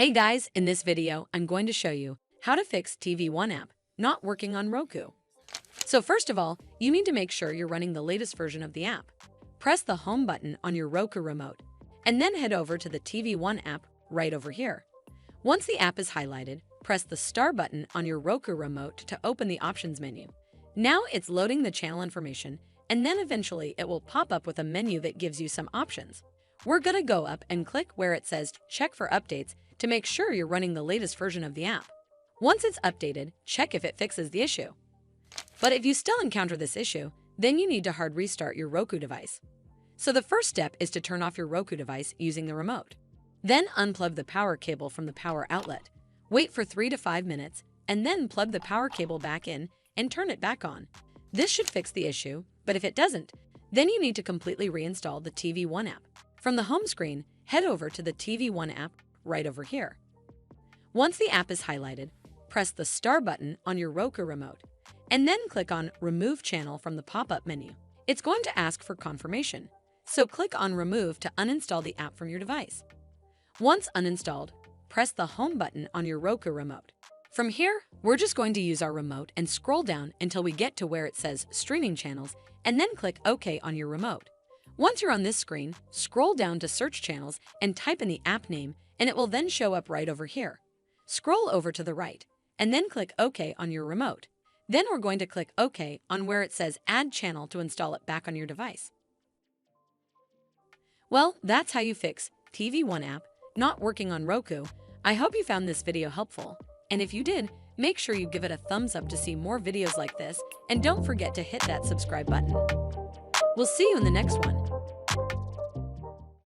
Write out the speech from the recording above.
Hey guys, in this video, I'm going to show you how to fix TV One app not working on Roku. So first of all, you need to make sure you're running the latest version of the app. Press the home button on your Roku remote, and then head over to the TV One app right over here. Once the app is highlighted, press the star button on your Roku remote to open the options menu. Now it's loading the channel information, and then eventually it will pop up with a menu that gives you some options. We're gonna go up and click where it says check for updates to make sure you're running the latest version of the app. Once it's updated, check if it fixes the issue. But if you still encounter this issue, then you need to hard restart your Roku device. So the first step is to turn off your Roku device using the remote. Then unplug the power cable from the power outlet. Wait for 3 to 5 minutes, and then plug the power cable back in and turn it back on. This should fix the issue, but if it doesn't, then you need to completely reinstall the TV One app. From the home screen, head over to the TV One app right over here. Once the app is highlighted, press the star button on your Roku remote, and then click on Remove Channel from the pop-up menu. It's going to ask for confirmation, so click on Remove to uninstall the app from your device. Once uninstalled, press the home button on your Roku remote. From here, we're just going to use our remote and scroll down until we get to where it says Streaming Channels, and then click OK on your remote. Once you're on this screen, scroll down to Search Channels and type in the app name, and it will then show up right over here. Scroll over to the right, and then click OK on your remote. Then we're going to click OK on where it says Add Channel to install it back on your device. Well, that's how you fix TV One app not working on Roku. I hope you found this video helpful, and if you did, make sure you give it a thumbs up to see more videos like this, and don't forget to hit that subscribe button. We'll see you in the next one.